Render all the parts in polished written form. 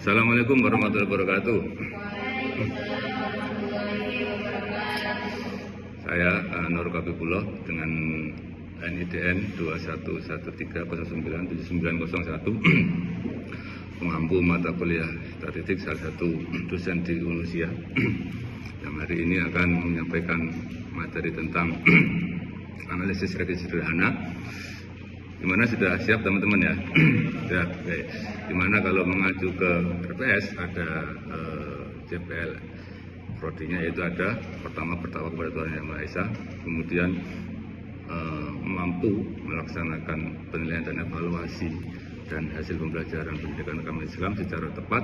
Assalamualaikum warahmatullahi wabarakatuh. Saya Nur Kabibullah dengan NIDN 2113097901 pengampu mata kuliah statistik salah satu dosen di Unusia yang hari ini akan menyampaikan materi tentang analisis regresi sederhana. Dimana sudah siap teman-teman ya? Sudah, oke. Dimana kalau mengacu ke RPS ada CPL prodinya, yaitu ada pertama bertakwa kepada Tuhan Yang Maha Esa, kemudian mampu melaksanakan penilaian dan evaluasi dan hasil pembelajaran pendidikan agama Islam secara tepat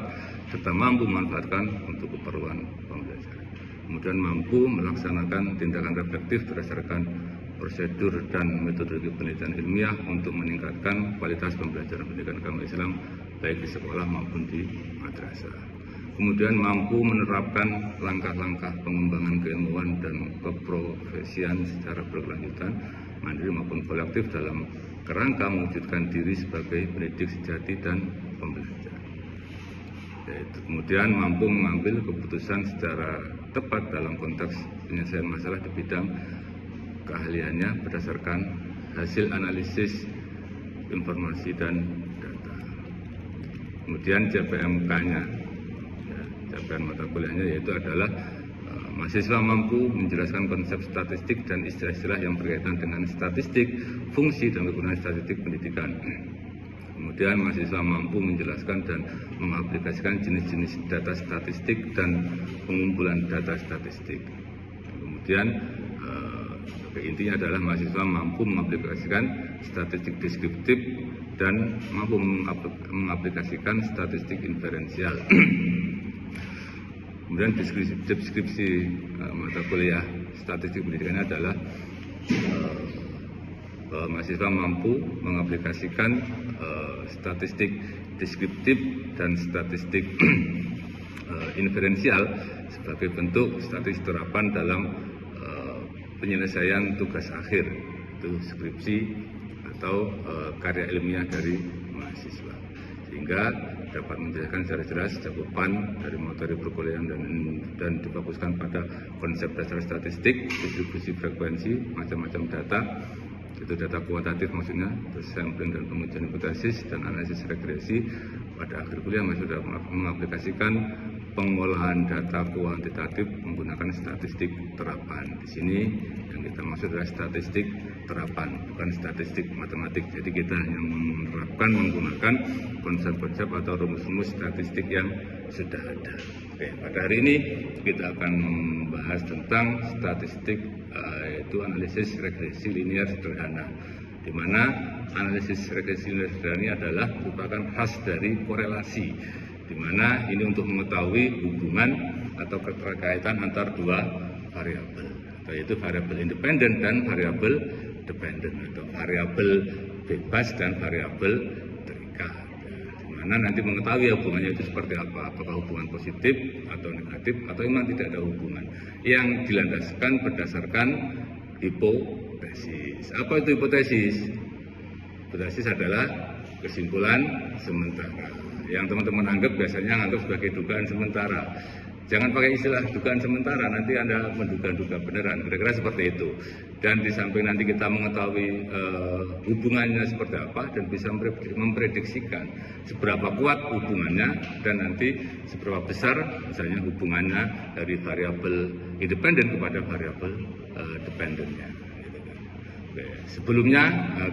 serta mampu memanfaatkan untuk keperluan pembelajaran. Kemudian mampu melaksanakan tindakan reflektif berdasarkan prosedur dan metodologi penelitian ilmiah untuk meningkatkan kualitas pembelajaran pendidikan agama Islam baik di sekolah maupun di madrasah. Kemudian mampu menerapkan langkah-langkah pengembangan keilmuan dan keprofesian secara berkelanjutan, mandiri maupun kolektif dalam kerangka mewujudkan diri sebagai pendidik sejati dan pembelajar. Kemudian mampu mengambil keputusan secara tepat dalam konteks penyelesaian masalah di bidang keahliannya berdasarkan hasil analisis informasi dan data. Kemudian CPMK-nya, capaian mata kuliahnya yaitu adalah mahasiswa mampu menjelaskan konsep statistik dan istilah-istilah yang berkaitan dengan statistik, fungsi dan kegunaan statistik pendidikan. Kemudian mahasiswa mampu menjelaskan dan mengaplikasikan jenis-jenis data statistik dan pengumpulan data statistik. Kemudian intinya adalah mahasiswa mampu mengaplikasikan statistik deskriptif dan mampu mengaplikasikan statistik inferensial. Kemudian deskripsi mata kuliah statistik pendidikannya adalah mahasiswa mampu mengaplikasikan statistik deskriptif dan statistik inferensial sebagai bentuk statistik terapan dalam penyelesaian tugas akhir, itu skripsi atau karya ilmiah dari mahasiswa, sehingga dapat menjelaskan secara jelas cakupan dari materi perkuliahan dan difokuskan pada konsep dasar statistik, distribusi frekuensi, macam-macam data, itu data kuantitatif maksudnya, terus sampling dan pengujian hipotesis dan analisis regresi. Pada akhir kuliah mahasiswa dapat mengaplikasikan pengolahan data kuantitatif menggunakan statistik terapan. Di sini yang kita maksud adalah statistik terapan, bukan statistik matematik. Jadi kita hanya menerapkan menggunakan konsep-konsep atau rumus-rumus statistik yang sudah ada. Oke, pada hari ini kita akan membahas tentang statistik, yaitu analisis regresi linear sederhana, di mana analisis regresi linear sederhana ini adalah merupakan khas dari korelasi, di mana ini untuk mengetahui hubungan atau keterkaitan antar dua variabel, yaitu variabel independen dan variabel dependen, atau variabel bebas dan variabel terikat. Di mana nanti mengetahui hubungannya itu seperti apa, apakah hubungan positif atau negatif atau memang tidak ada hubungan, yang dilandaskan berdasarkan hipotesis. Apa itu hipotesis? Hipotesis adalah kesimpulan sementara yang teman-teman anggap biasanya anggap sebagai dugaan sementara. Jangan pakai istilah dugaan sementara, nanti Anda menduga-duga beneran, kira-kira seperti itu. Dan di samping nanti kita mengetahui hubungannya seperti apa dan bisa memprediksikan seberapa kuat hubungannya dan nanti seberapa besar misalnya hubungannya dari variabel independen kepada variabel dependennya. Oke, sebelumnya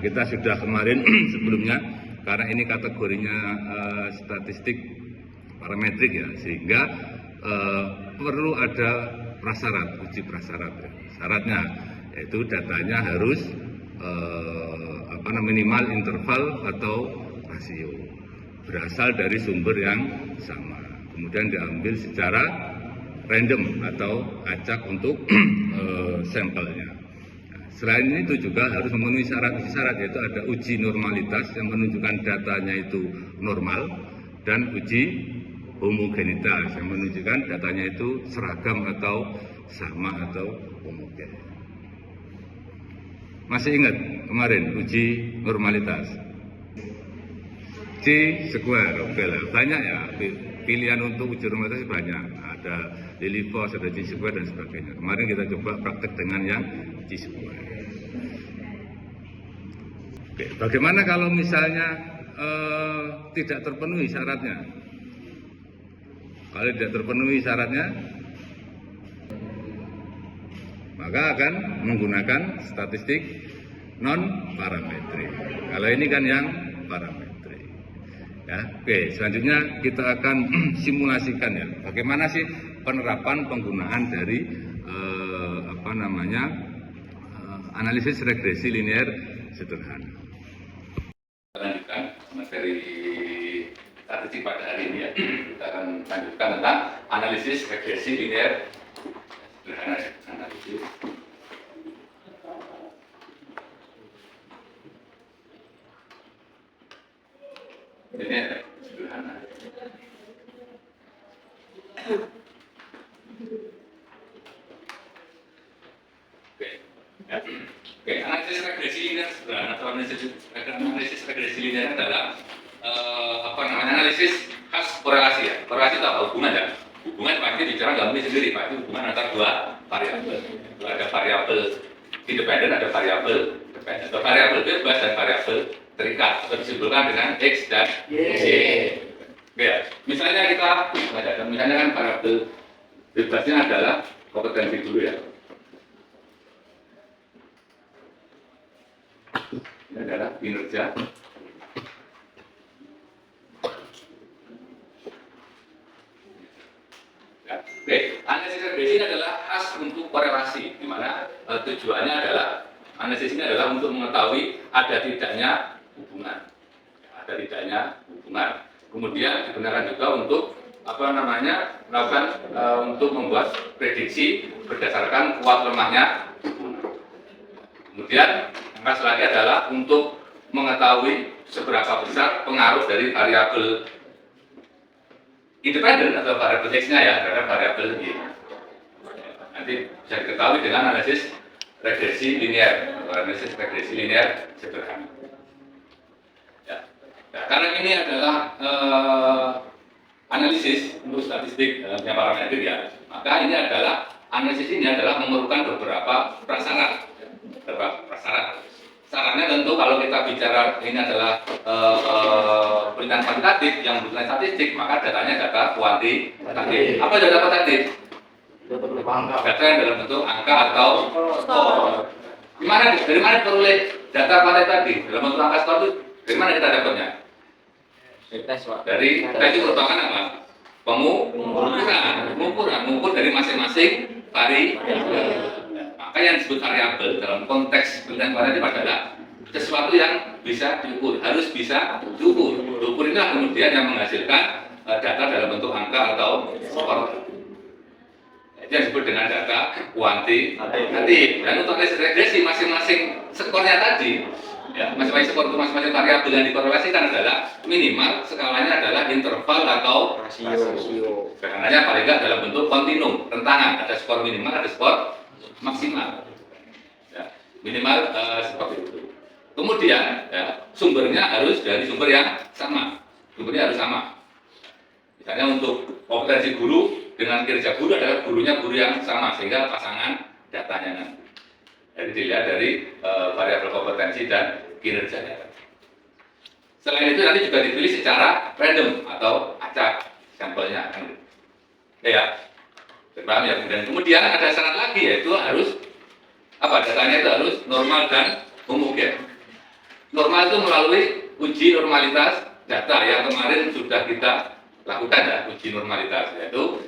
kita sudah kemarin sebelumnya, karena ini kategorinya statistik parametrik ya, sehingga perlu ada prasyarat, uji prasyarat ya. Syaratnya yaitu datanya harus minimal interval atau rasio, berasal dari sumber yang sama, kemudian diambil secara random atau acak untuk sampelnya. Selain itu juga harus memenuhi syarat, yaitu ada uji normalitas yang menunjukkan datanya itu normal, dan uji homogenitas yang menunjukkan datanya itu seragam atau sama atau homogen. Masih ingat kemarin uji normalitas? C square, oke lah, banyak ya pilihan untuk uji normalitas banyak. Ada Lilipos, ada Chi-square dan sebagainya. Kemarin kita coba praktek dengan yang Chi-square. Oke, bagaimana kalau misalnya tidak terpenuhi syaratnya? Kalau tidak terpenuhi syaratnya, maka akan menggunakan statistik non parametrik. Kalau ini kan yang parametrik. Ya, oke. Selanjutnya kita akan simulasikan ya. Bagaimana sih penerapan penggunaan dari analisis regresi linear sederhana. Lanjutkan materi statistik pada hari ini ya. Kita akan lanjutkan tentang analisis regresi linear sederhana ya. Analisis linear sederhana. Oke, analisis regresi linear sederhana atau analisis regresi linear adalah analisis khas korelasi ya. Korelasi itu apa? Hubungan ya. Hubungan pasti bicara nggak mungkin sendiri, pasti hubungan antara dua variabel. Ada variabel independen, ada variabel dependen. Atau variabel bebas dan variabel terikat atau disimpulkan dengan x dan y. Oke ya. Misalnya kan variabel bebasnya adalah kompetensi dulu ya. Ini adalah kinerja. Ya. Oke, analisis regresi ini adalah khas untuk korelasi, di mana tujuannya adalah analisis ini adalah untuk mengetahui ada tidaknya hubungan, Kemudian digunakan juga untuk melakukan untuk membuat prediksi berdasarkan kuat lemahnya hubungan. Kemudian yang selanjutnya adalah untuk mengetahui seberapa besar pengaruh dari variabel independen atau variabel X-nya ya terhadap variabel Y. Nanti bisa diketahui dengan analisis regresi linear atau analisis regresi linear sederhana. Ya. Nah, karena ini adalah analisis untuk statistik yang parametrik ya, maka ini adalah analisis ini adalah memerlukan beberapa prasyarat. Syaratnya tentu kalau kita bicara ini adalah penelitian kuantitatif yang membutuhkan statistik, maka datanya data kuantitatif. Apa data kuantitatif? Data yang dalam bentuk angka atau skor. Dari mana peroleh data kuantitatif? Dalam bentuk angka skor itu dari mana kita dapatnya? Dari tes itu merupakan apa? Pengukuran dari masing-masing variabel. Maka yang disebut variabel dalam konteks penelitian kuantitatif adalah sesuatu yang bisa diukur, harus bisa diukur. Diukur inilah kemudian yang menghasilkan data dalam bentuk angka atau skor. Itu yang disebut dengan data kuantitatif. Dan untuk analisis regresi masing-masing skornya tadi, ya, masing-masing skor untuk masing-masing variabel yang dikorelasikan adalah minimal skalanya adalah interval atau rasio. Karena paling tidak dalam bentuk kontinum, rentangan, ada skor minimal, ada skor maksimal, ya, minimal seperti itu. Kemudian ya, sumbernya harus dari sumber yang sama, sumbernya harus sama. Misalnya untuk kompetensi guru dengan kinerja guru adalah gurunya guru yang sama, sehingga pasangan datanya nanti. Jadi dilihat dari variabel kompetensi dan kinerjanya. Selain itu nanti juga dipilih secara random atau acak sampelnya, ya. Paham ya? Dan kemudian ada syarat lagi, yaitu harus datanya itu harus normal dan homogen. Normal itu melalui uji normalitas data yang kemarin sudah kita lakukan ya, uji normalitas, yaitu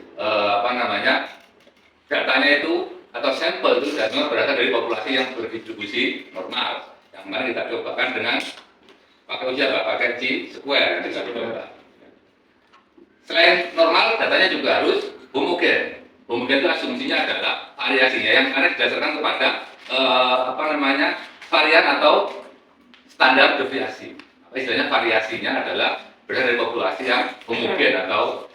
datanya itu atau sampel itu berasal dari populasi yang berdistribusi normal. Yang kemarin kita cobakan dengan pakai Chi-square yang kita coba. Selain normal, datanya juga harus homogen. Homogen itu asumsinya adalah variasinya yang karena didasarkan kepada varian atau standar deviasi. Istilahnya variasinya adalah berasal dari populasi yang homogen atau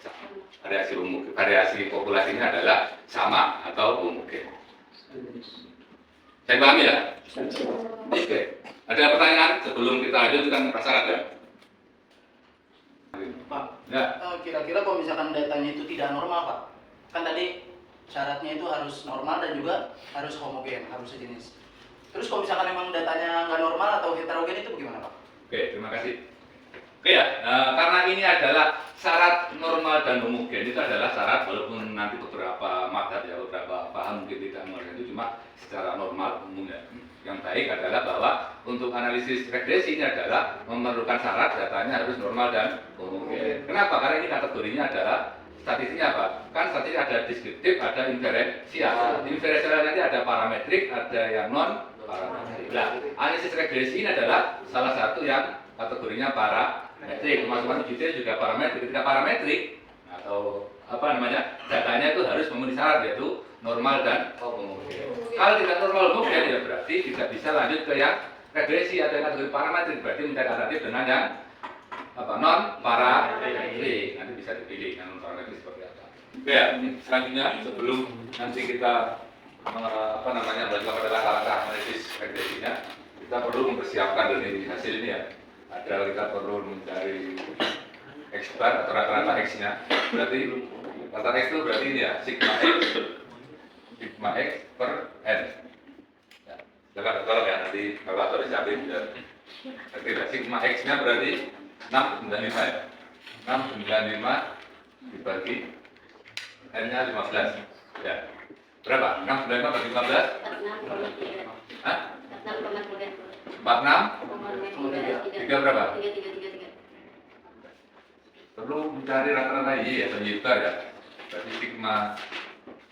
variasi populasinya adalah sama atau homogen. Saya paham ya? Oke. Ada pertanyaan sebelum kita lanjutkan prasyarat ya? Pak. Ya. Kira-kira kalau misalkan datanya itu tidak normal Pak, kan tadi syaratnya itu harus normal dan juga harus homogen, harus sejenis. Terus kalau misalkan memang datanya nggak normal atau heterogen itu bagaimana Pak? Oke, terima kasih. Oke ya, karena ini adalah syarat normal dan homogen, itu adalah syarat walaupun nanti beberapa madhab ya, beberapa paham mungkin tidak mengerti itu, cuma secara normal umum ya. Yang baik adalah bahwa untuk analisis regresi ini adalah memerlukan syarat datanya harus normal dan homogen. Kenapa? Karena ini kategorinya adalah statistiknya apa? Kan statistik ada deskriptif, ada inferensial. Inferensial nanti ada parametrik, ada yang non parametrik. Nah, analisis regresi ini adalah salah satu yang kategorinya parametrik. Masuk-masuk detail juga parametrik. Ketika parametrik atau apa namanya datanya itu harus memenuhi syarat yaitu normal dan homogen. Kalau tidak normal homogen ya berarti tidak bisa lanjut ke yang regresi atau yang kategori parametrik. Berarti mencari alternatif dengan yang apa non parametrik. Nanti bisa dipilih yang non parametrik seperti apa. Oke ya, selanjutnya sebelum nanti kita apa namanya belajar pada langkah-langkah analisis regresinya, kita perlu mempersiapkan dari hasil ini ya. Adalah kita perlu mencari X bar atau rata-rata X-nya. Berarti rata-rata X itu berarti ini ya, sigma X per N. Ya, silakan tolong ya nanti kalkulator disiapin ya. Oke, sigma X-nya berarti 695 ya. 695 dibagi N-nya 15. Ya. Berapa? 695 bagi 15? 46,3. Hah? 46,3. 46? 3 berapa? 3. Perlu mencari rata-rata Y atau Y bar ya. Berarti sigma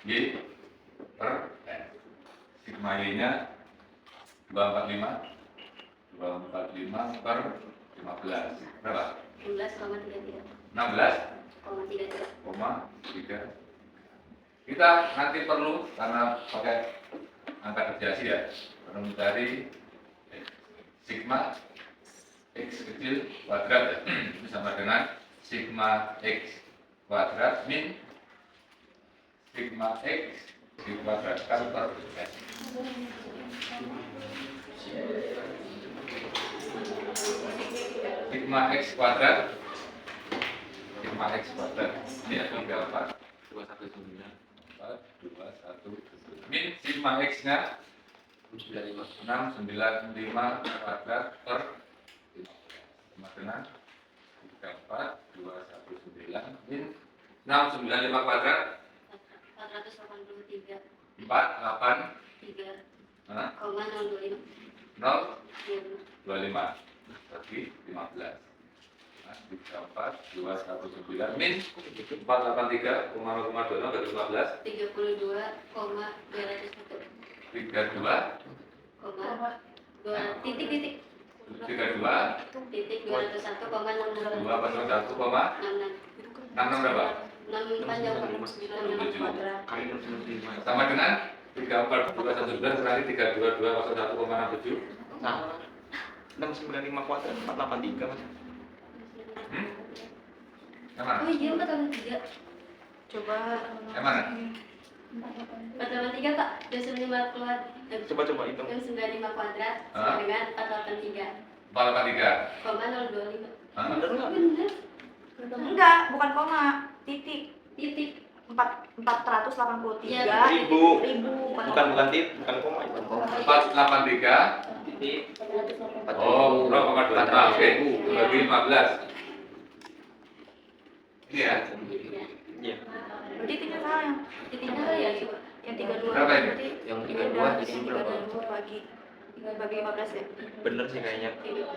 Y per N. Sigma Y-nya 245 per 15. Berapa? 16,33. 16,33. Kita nanti perlu karena pakai angka deviasi ya, perlu mencari sigma X kecil kuadrat ya. Itu sama dengan sigma X kuadrat min sigma X dikuadratkan per S. Sigma X kuadrat ini ya, berapa? 219 min sigma X nya 695 kuadrat per 15 sama dengan 34219 min 695 kuadrat 483. 483 3,025. 025 bagi 15. 34219 min 483,0,2 bagi 15 32,201. 32 titik 32 201,66. 201,66 berapa? 6 panjang 6 kuadrat. Sama dengan 34219 kali 322,01,67. Nah, 695 kuadrat 483 Mas. Yang mana? Oh iya 483. Coba Yang mana? 483 Pak. 25 kuadrat. coba hitung. 95 kuadrat Ah. sama dengan 483. 483. 0,025. Bener nggak? Bener. Enggak, bukan koma, titik. Titik. 483 Iya, ribu. bukan Bukan bukan koma itu. 483. Titik. Oh, 0,25. Oke. Bagi 15. Ini ya. Iya. berarti titiknya salah yang Titiknya ya coba. yang 32 Berapa ini? berarti Yang beda, 32 yang titiknya berapa? 32 bagi 15 ya. Bener sih kayaknya.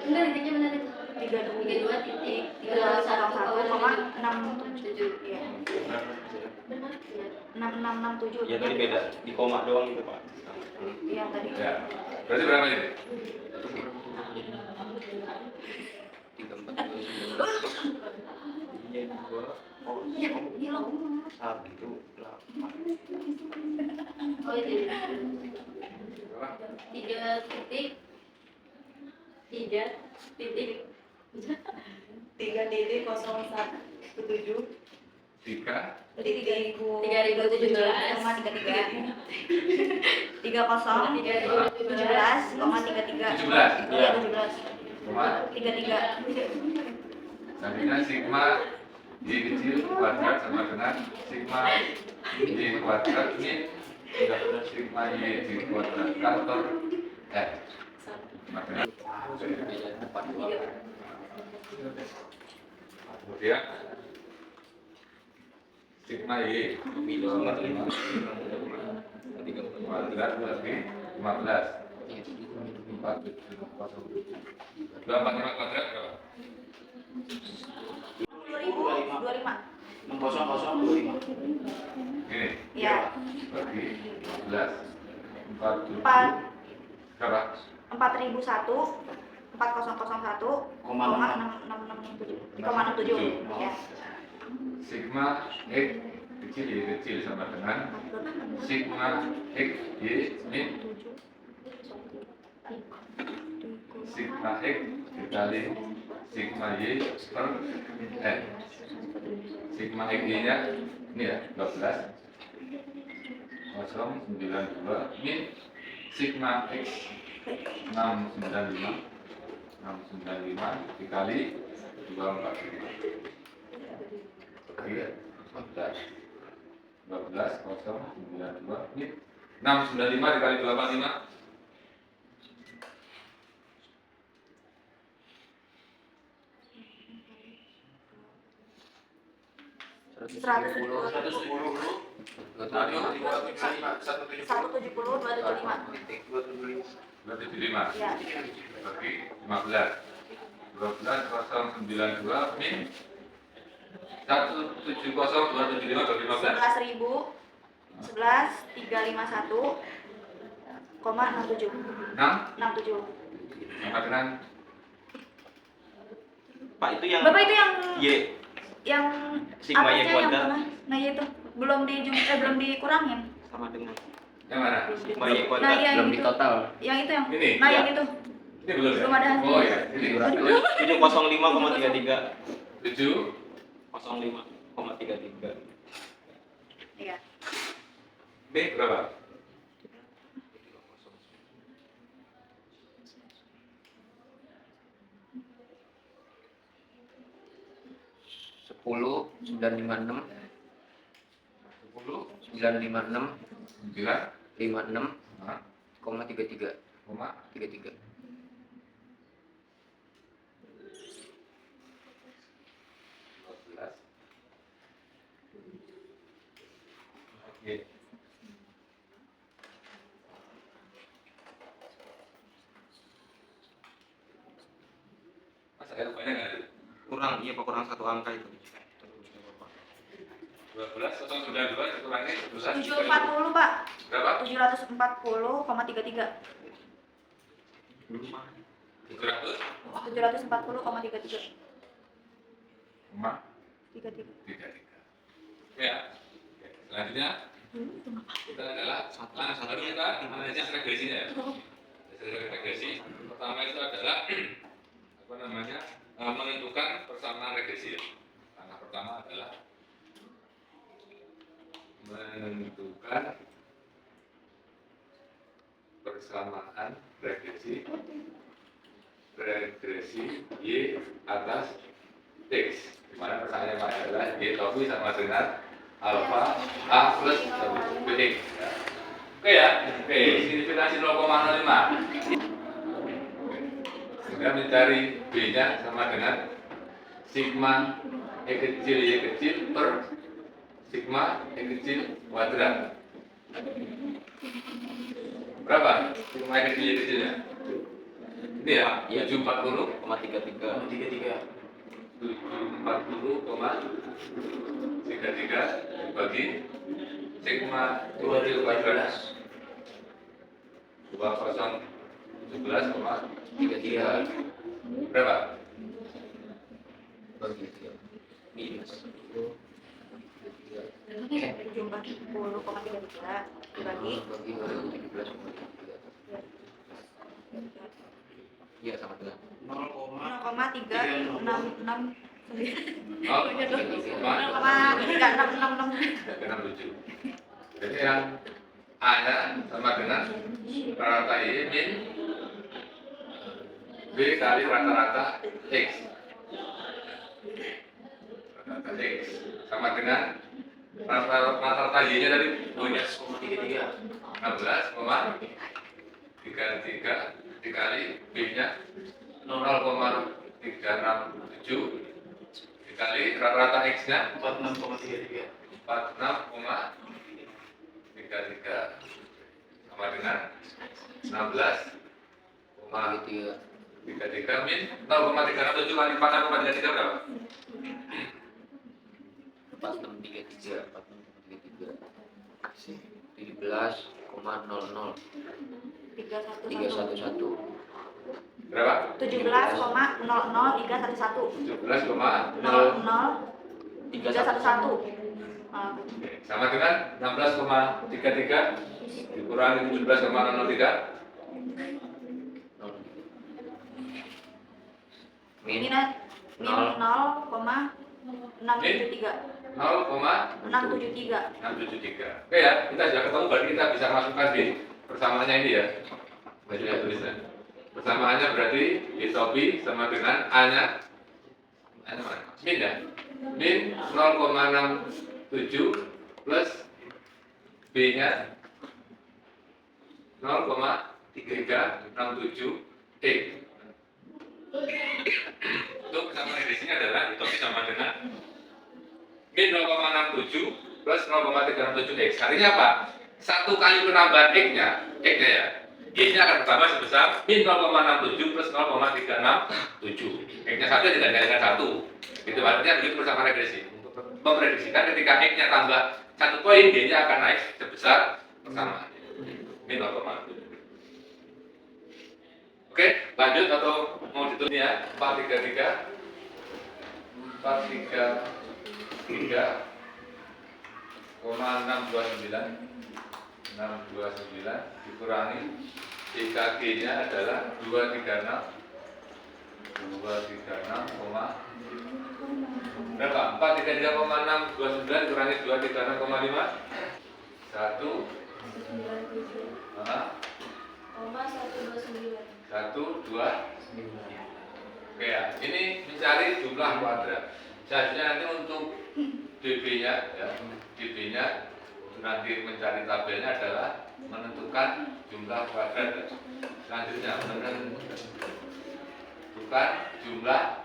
Enggak, titiknya benar itu. 32 titik 301,67 iya. Benar. 6667 Ya tadi beda di koma doang gitu Pak. iya tadi. Ya. Berarti berapa ini? Iya, iya loh. 1,8. Oh ini. Berapa? 3,017 3. 3017. 3017,33 Iya. 17 Koma. 33 Selanjutnya sigma Y kecil kuadrat sama dengan sigma Y kuadrat min sigma Y di kuadrat kantor F. Sama dengan kemudian sigma Y kuadrat berarti 15. 245 kuadrat berapa? 2025. 60025. Ini Ya. bagi 11 40 4 berapa? 4001 4001 Koma 667 ya. Sigma X kecil Y kecil sama dengan sigma X Y min sigma X dikali sigma Y per N. Sigma X Y nya ini ya 12 092 min sigma X 695 dikali 245 Iya, 14 092 min 695 dikali 245 170 110 dulu. 170 275 ya. bagi 15 12092 min 170275 bagi 15 11.351 koma 67 67. sama dengan Pak itu yang Bapak itu Y yang sigma Y atasnya yang kuadrat tengah. Nah itu belum belum dikurangin. sama dengan yang mana? sigma Y Nah kuadrat. iya yang Belum itu. di total. Yang itu yang. Ini? Nah Ya. yang itu. Ini belum ya? Belum ada hasilnya. Oh ya, ini 705,33 7 05,33. Iya. B berapa? Sepuluh 956 10 956 9 56 nah, 33 koma 33. 14 Oke. Masa ada banyak nggak ada? Kurang iya Pak, kurang satu angka itu. 12 092 dikurangi 11 740 Pak. berapa? 740,33. 700 740,33. koma 33. 33 ya. Oke. Selanjutnya kita adalah baru kita analisis regresinya ya. Regresi pertama itu adalah apa namanya menentukan persamaan regresi ya. Langkah pertama adalah menentukan persamaan regresi Y atas X, di mana persamaannya adalah Y topi sama dengan alfa A plus BX ya. Oke ya, oke, signifikansi 0,05. Kemudian mencari B-nya sama dengan sigma E kecil Y kecil per sigma E kecil kuadrat. Berapa sigma E kecil Y kecilnya? Ini ya, 740,33 dibagi sigma E kecil kuadrat 2011,33 berapa? Bagi 3 minus 740,33 dibagi bagi 17,33. Iya sama dengan 0,3669. Oh, 0,3666. Jadi yang A nya sama dengan rata Y min B kali rata-rata X. rata-rata X sama dengan rata-rata Y-nya tadi 16,33 dikali B-nya 0,367 dikali rata-rata X-nya 46,33. 46,33 sama dengan 16,33 min 0,367 kali 46,33 berapa? 4633 17,00 311 Berapa? 17,00311 17,0 sama dengan 16,33 dikurangi 17,003 Ini min 0,673. 0,673. 673. Oke ya, kita sudah ketemu berarti kita bisa masukkan di persamaannya ini ya. Saya tulisnya. Persamaannya berarti isopi sama dengan A-nya min ya. Min 0,67 plus B-nya 0,367 X. Untuk kesamaan regresinya adalah isopi sama dengan min 0,67 plus 0,367 X. Artinya apa? Satu kali penambahan X-nya ya, Y-nya akan bertambah sebesar min 0,67 plus 0,367. X-nya satu tidak dengan satu. Itu artinya begitu bersama regresi. Untuk memprediksikan ketika X-nya tambah 1 poin, Y-nya akan naik sebesar persamaan min 0,7. Oke, lanjut atau mau ditulis ya? 433 629 dikurangi IKG-nya adalah 236 berapa? 433,629 dikurangi 236,5 1,129. Oke ya, ini mencari jumlah kuadrat. Seharusnya nanti untuk DB-nya ya, DB-nya nanti mencari tabelnya adalah menentukan jumlah kuadrat. Selanjutnya menentukan jumlah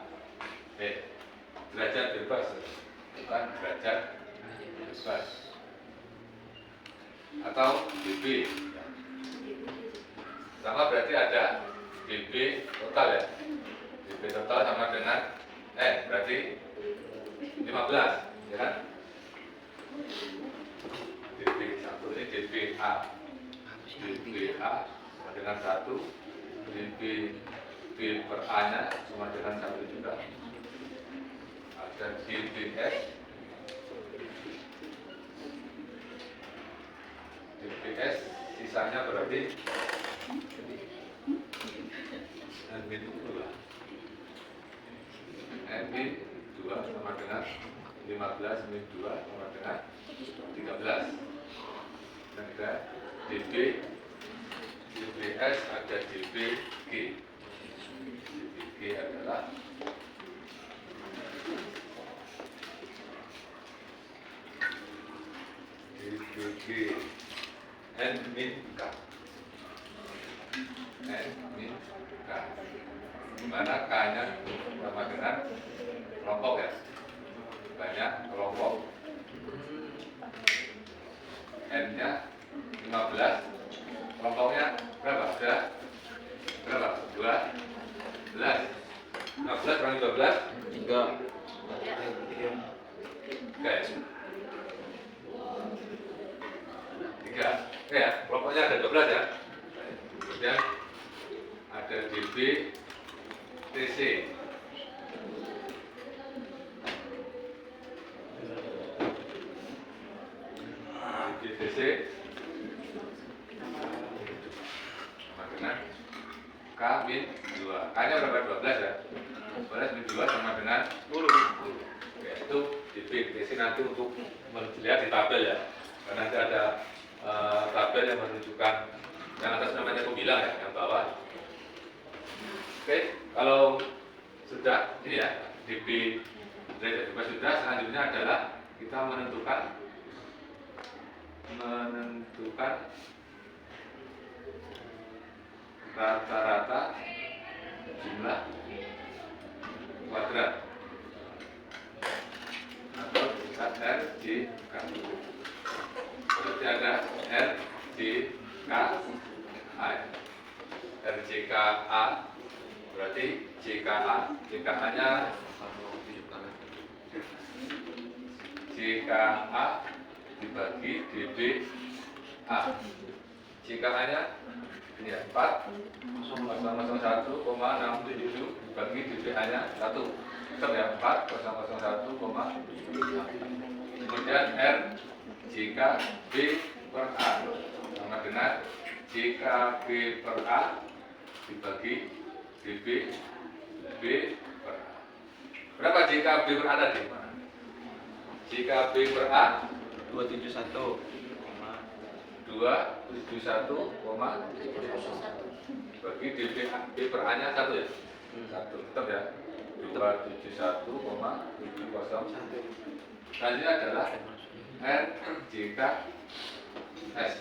derajat bebas, bukan derajat bebas atau DB. Sama berarti ada DB total ya. DB total sama dengan berarti 15 ya kan? DB1 ini DBA sama dengan 1, DB per A nya sama dengan 1 juga, ada DBS sisanya berarti NB2 sama dengan 15 min 2 sama dengan 13. Dan juga DBS ada DBG. DBG adalah DBG N min K. N min K. Di mana K-nya sama dengan kelompok ya. Banyak kelompok. N-nya 15. Kelompoknya berapa? Ada berapa? 12. 15 kurang 12 3 Oke. 3. Oke ya, kelompoknya ada 12 ya. Kemudian ada DB TC. DBTC sama dengan K min 2. K-nya berapa? 12 ya. 12 min 2 sama dengan 10. Oke, itu DBTC nanti untuk melihat di tabel ya. Karena nanti ada tabel yang menunjukkan yang atas namanya pembilang ya, yang bawah. Oke, kalau sudah ini ya, DB derajat bebas sudah. Selanjutnya adalah kita menentukan rata-rata jumlah kuadrat atau tingkat RJK. Berarti ada RJK A. RJK A berarti JKA. JKA-nya JKA dibagi DBA. JKA-nya ini ya 4,001,677 dibagi DBA-nya 1. Tetap ya 4,001,6. Kemudian R JKB per A sama dengan JKB per A dibagi DB B per A. Berapa JKB per A tadi? JKB per A 271,1 bagi DB per A nya 1 ya? 1, tetap ya 271,1. Selanjutnya adalah RJKS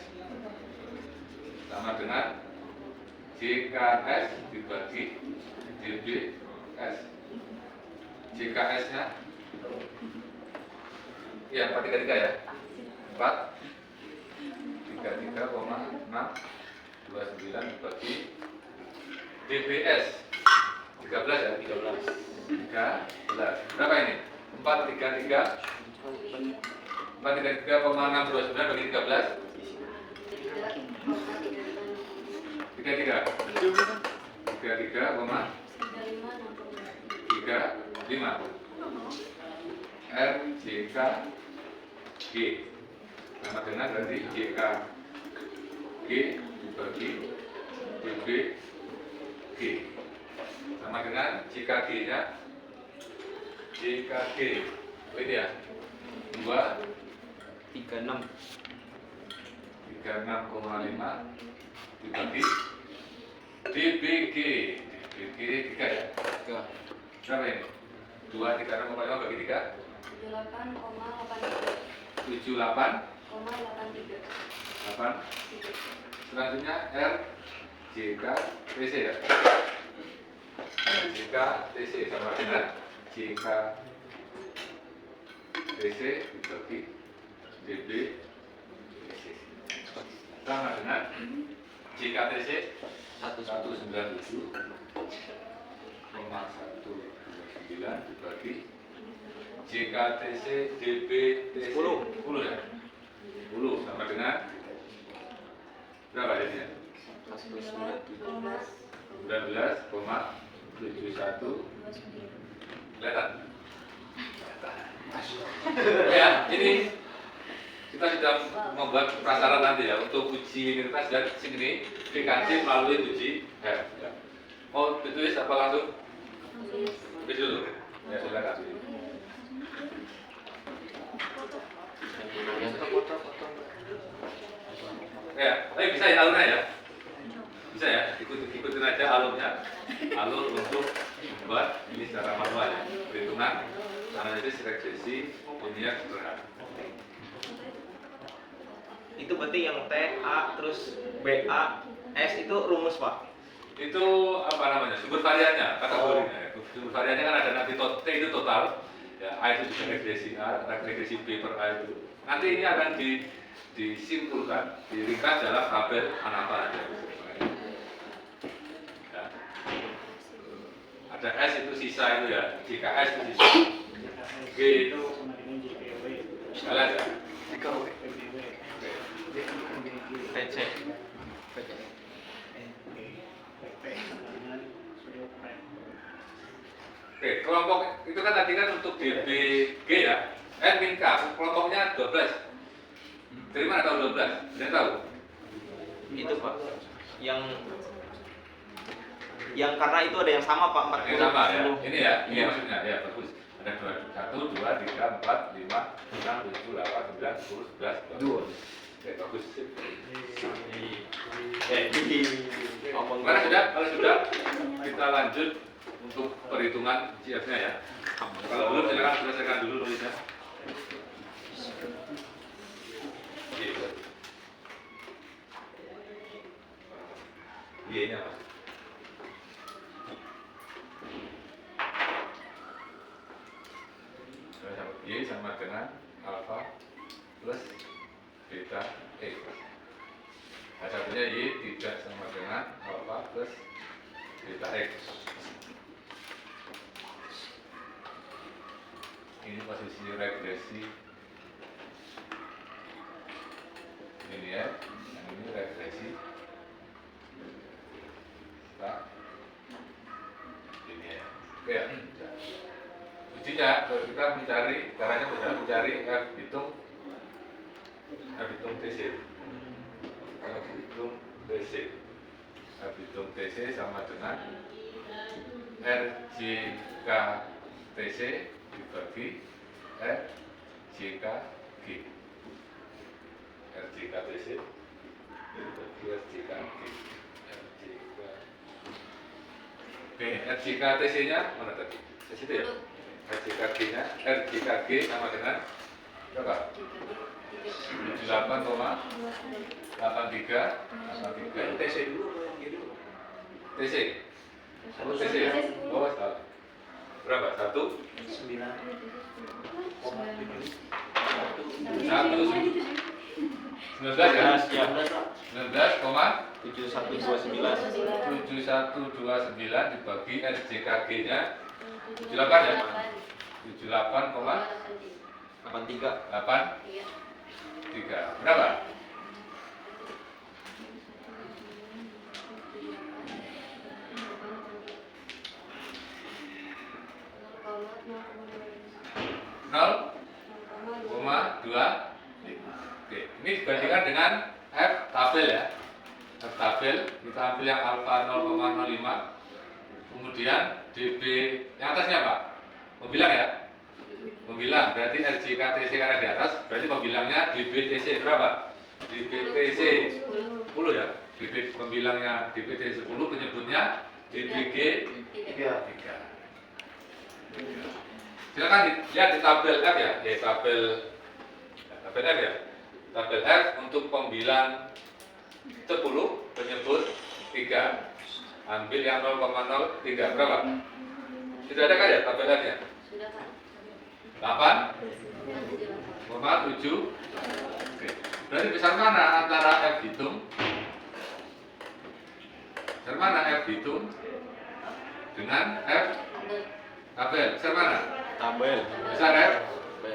sama dengan JKS dibagi DBS. JKS nya ya 433 ya 433,629 dibagi DBS 13 ya 13. Berapa ini? 433,629 bagi 13 33,35 RJK G sama dengan berarti JK G dibagi DB G sama dengan JKG nya JKG ini ya 236,5 dibagi DBG. DBG 3 ya? 3. Berapa ini? 236,5 bagi 3 78,83. Selanjutnya R JK TC ya? JK TC sama dengan JK TC dibagi DB TC sama dengan JK TC 197,129 dibagi JKTC DBTC 10 ya? 10 sama dengan berapa ini ya? 19,71. Kelihatan? Ya, ini kita sudah membuat prasarat nanti ya untuk uji minoritas dan signifikansi melalui uji ya. Mau ditulis apa langsung? Tulis dulu. Ya silakan. Ya, tapi bisa ya alurnya ya? Bisa ya? Ikutin aja alurnya. Alur untuk membuat ini secara manual ya. Perhitungan analisis regresi linear sederhana. Itu berarti yang T, A, terus B, A, S itu rumus Pak? Itu apa namanya? Sumber variannya, kategorinya ya. Sumber variannya kan ada nanti T itu total ya, A itu juga regresi A, regresi B per A itu. Nanti ini akan disimpulkan, diringkas dalam tabel ANAPA ya. Ada S itu sisa itu ya, JKS itu sisa, G itu sekalian ya. TC. Oke, kelompok itu kan tadi kan untuk DBG ya, min K, kelompoknya 12. Dari mana tahu 12? Tidak tahu? Itu Pak, yang karena itu ada yang sama Pak, 40. Ini sama ya, ini ya, ini maksudnya ya, bagus. Ada 1, 2, 3, 4, 5, 6, 7, 8, 9, 10, 11, 12. Oke, bagus. Gimana sudah? Kalau sudah, kita lanjut untuk perhitungan GF-nya ya. Kalau belum silakan selesaikan dulu nulisnya. Y-nya apa? Y sama dengan alfa plus beta X. Nah, satunya Y tidak sama dengan alfa plus beta X. Ini posisi regresi ini ya, yang ini regresi ini ya. Oke ya. Ujinya kalau kita mencari, caranya adalah mencari F hitung TC. F hitung TC. F hitung TC sama dengan RJK TC dibagi RJK G. RJK TC dibagi RJK G. Oke, RJK TC nya mana tadi? Di situ ya? RJK G nya, RJK G sama dengan berapa? 78,83 TC dulu yang gitu. TC. Oh, TC ya? Oh, salah. Berapa? 1? 9,7. 19 ya? 7129. 7129 dibagi RJK G nya 78 ya? 78,83 berapa? Nol koma 25. Oke, ini dibandingkan dengan F tabel ya. F tabel kita ambil yang alfa 0,05. Kemudian DB yang atasnya apa? Pembilang ya? Pembilang berarti RJK TC karena di atas, berarti pembilangnya DBTC berapa? DBTC 10 ya? DB pembilangnya DBTC 10, penyebutnya DBG 3. Silakan lihat di tabel F ya, tabel F ya. Tabel F untuk pembilang 10 penyebut 3. Ambil yang 0,03 berapa? Sudah ada kan ya tabel F-nya? 8,7. Oke. Berarti besar mana antara F hitung? Besar mana F hitung dengan F tabel? Besar mana? Tabel. Besar F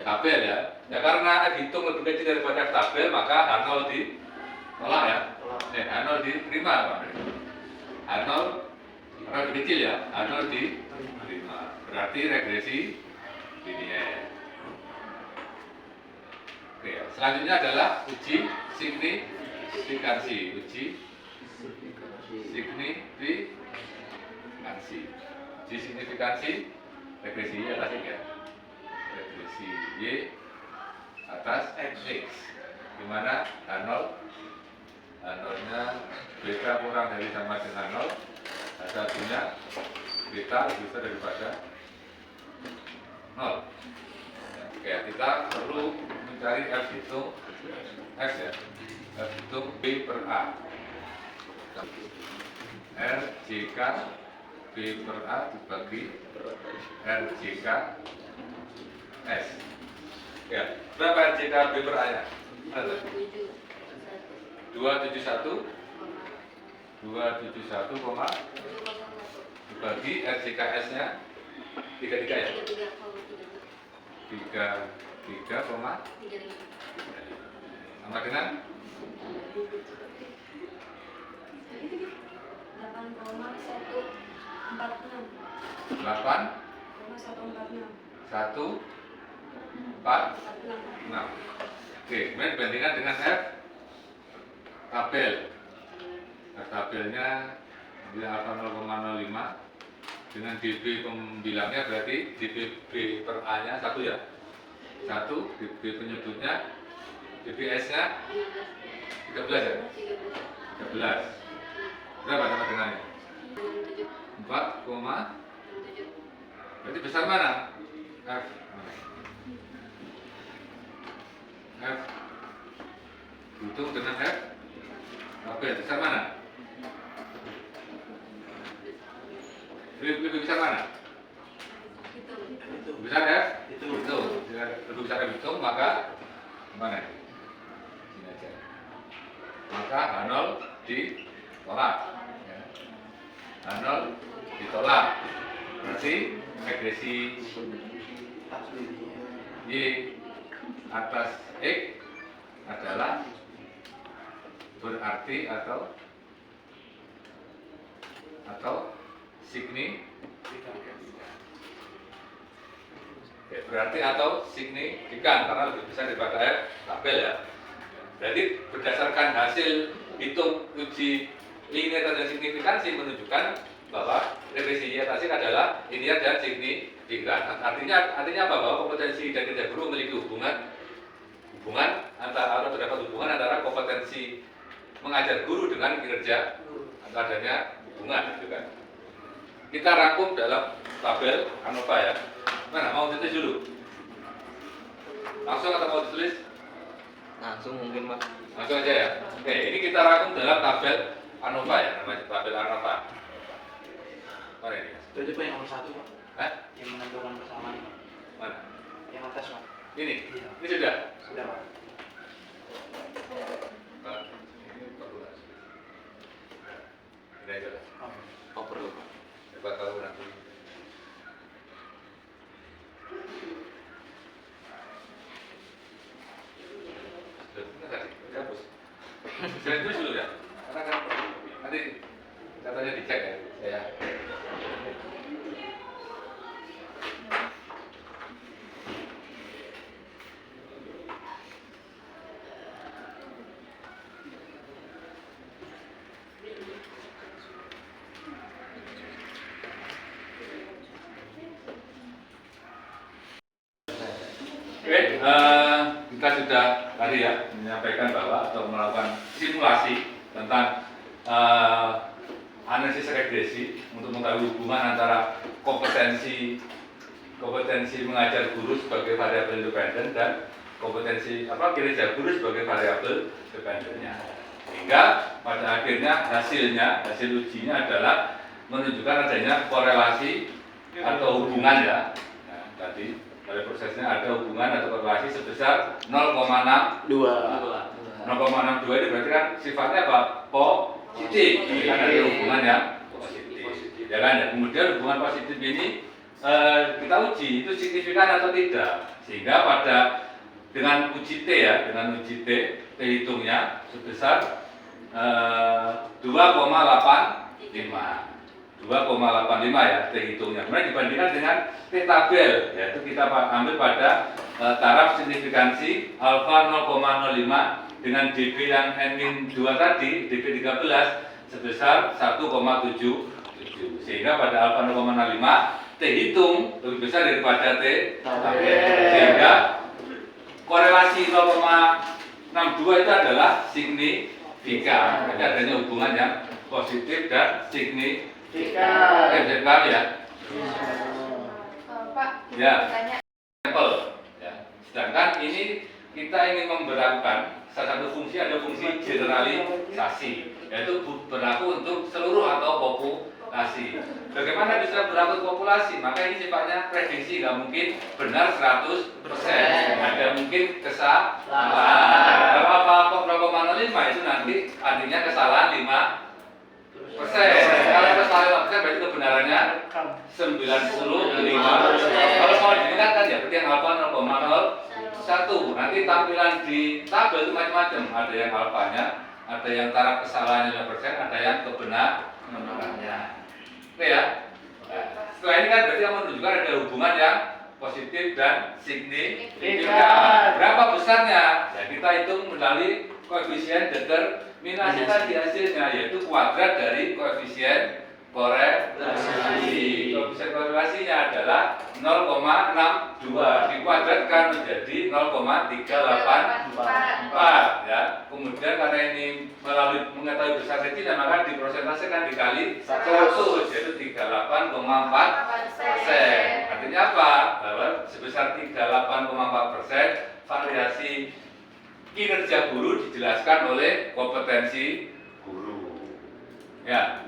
tabel ya. Ya karena F hitung lebih kecil daripada F tabel, maka H0 ditolak ya. H0 diterima Pak. H0 lebih kecil ya. H0 diterima. Berarti regresi linear. Oke, selanjutnya adalah uji signifikansi. Uji signifikansi regresi Y atas X ya. Regresi Y atas X. Gimana? H0 nya beta kurang dari sama dengan 0. Satunya beta lebih besar daripada 0. Oke, kita perlu mencari F hitung X ya. F hitung B per A. RJK B per A dibagi RJK S. Ya, berapa RJK B per A nya? 271 dibagi RJK S nya 33 ya? 33, sama dengan 8,146. Oke, kemudian dibandingkan dengan F tabel. F tabelnya bila alfa 0,05 dengan dB pembilangnya berarti dB B per A nya 1 ya. 1 dB penyebutnya, dBs nya 13 ya. 13. Berapa sama dengannya? 4,7. Berarti besar mana? F. F. Hitung dengan F. Oke, besar mana? Lebih besar mana? Itu. Besar F? Itu. Jika lebih besar F hitung, maka mana? Sini aja. Maka H0 ditolak. Ya. H0 ditolak. Berarti regresi Tak sendiri. Y atas X adalah berarti atau signifikan. Oke, berarti atau signifikan karena lebih besar daripada F tabel ya. Berarti berdasarkan hasil hitung uji linear dan signifikansi menunjukkan bahwa regresi Y atas X adalah linear dan signifikan. Artinya apa? Bahwa kompetensi dan kerja guru memiliki hubungan antara atau terdapat hubungan antara kompetensi mengajar guru dengan kinerja atau adanya hubungan gitu kan. Kita rangkum dalam tabel ANOVA ya. Mana mau ditulis dulu? Langsung atau mau ditulis? Langsung mungkin Pak. Langsung aja ya. Oke, ini kita rangkum dalam tabel ANOVA ya, namanya tabel ANOVA. Mana ini? Itu Pak yang nomor 1 Pak. Hah? Yang menentukan persamaan Pak. Mana? Yang atas Pak. Ini? Iya. Ini sudah? Sudah Pak. Ini perlu nggak? Ini aja lah. Oh. Oh perlu Pak. Coba kalau nanti. Sudah tadi, udah hapus. Saya tulis dulu ya. Karena kan nanti katanya dicek ya. Saya. Oke, kita sudah tadi ya menyampaikan bahwa atau melakukan simulasi tentang analisis regresi untuk mengetahui hubungan antara kompetensi mengajar guru sebagai variabel independen dan kompetensi kinerja guru sebagai variabel dependennya. Sehingga pada akhirnya hasil ujinya adalah menunjukkan adanya korelasi atau hubungan ya. Nah, tadi pada prosesnya ada hubungan atau korelasi sebesar 0,62. 0,62 ini berarti kan sifatnya apa? Positif. Ini kan ada hubungan yang positif. Ya kan ya. Kemudian hubungan positif ini kita uji itu signifikan atau tidak. Sehingga dengan uji T ya, dengan uji T hitungnya sebesar 2,85. 2,85 ya T hitungnya. Kemudian dibandingkan dengan T tabel, yaitu kita ambil pada taraf signifikansi alfa 0,05 dengan dB yang N-2 tadi, dB 13 sebesar 1,77. Sehingga pada alfa 0,05 T hitung lebih besar daripada T tabel. Sehingga korelasi 0,62 itu adalah signifikan. Jadi adanya hubungan yang positif dan signifikan. Paham ya? Pak, Ya. tanya. Sampel. Ya. Sedangkan ini kita ingin memberlakukan salah satu fungsi, ada fungsi generalisasi, yaitu berlaku untuk seluruh atau populasi. Bagaimana bisa berlaku populasi? Maka ini sifatnya prediksi, nggak mungkin benar 100%. Ada mungkin kesalahan. Kalau apa 0,05 itu nanti artinya kesalahan 5%. Kalau kesalahan 5% berarti kebenarannya 95%. Kalau mau ditingkatkan ya berarti yang alfa 0,01. Nanti tampilan di tabel itu macam-macam. Ada yang alfanya, ada yang taraf kesalahannya 5%, ada yang kebenarannya. Oke ya. Nah, setelah ini kan berarti yang menunjukkan ada hubungan yang positif dan signifikan. Berapa besarnya? Ya kita hitung melalui koefisien determinasi tadi hasilnya, yaitu kuadrat dari koefisien korelasi. Koefisien korelasinya adalah 0,62 dikuadratkan menjadi 0,384 ya. Kemudian karena ini melalui mengetahui besar kecilnya maka diprosentasekan dikali 100 yaitu 38,4%. Artinya apa? Bahwa sebesar 38,4% variasi kinerja guru dijelaskan oleh kompetensi guru. Ya.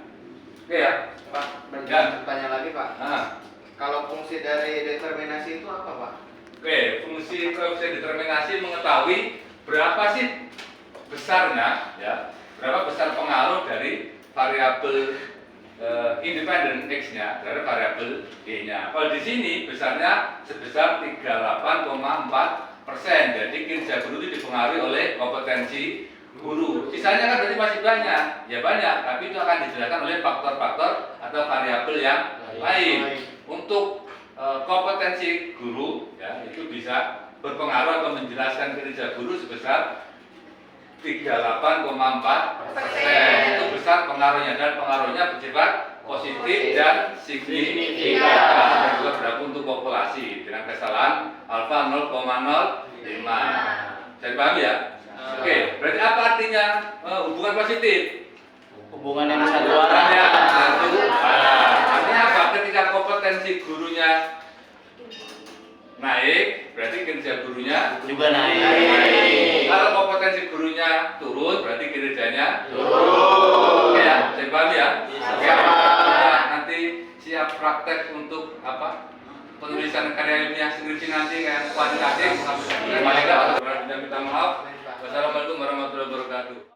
Oke ya. Pak, Ya. tanya lagi Pak. Nah. Kalau fungsi dari determinasi itu apa Pak? Oke, fungsi koefisien determinasi mengetahui berapa sih besarnya, ya, berapa besar pengaruh dari variabel independen x-nya terhadap variabel y-nya. Kalau di sini besarnya sebesar 38,4%. Jadi kinerja guru itu dipengaruhi oleh kompetensi guru. Sisanya kan berarti masih banyak, ya banyak, tapi itu akan dijelaskan oleh faktor-faktor atau variabel yang lain. Untuk kompetensi guru, ya, itu bisa berpengaruh atau menjelaskan kinerja guru sebesar 38,4%. Itu besar pengaruhnya dan pengaruhnya bersifat positif dan signifikan. Dan juga berlaku untuk populasi dengan kesalahan alfa 0,05. Jadi paham ya? Oke, berarti apa artinya hubungan positif? Hubungan yang satu arah. Artinya apa? Ketika kompetensi gurunya naik, berarti kinerja gurunya Juga naik. Kalau kompetensi gurunya turun, berarti kinerjanya turun. Oke ya, saya paham ya? Oke. Nah, nanti siap praktek untuk apa? Penulisan karya ilmiah skripsi nanti kayak kuantitatif. Minta maaf. Wassalamualaikum warahmatullahi wabarakatuh.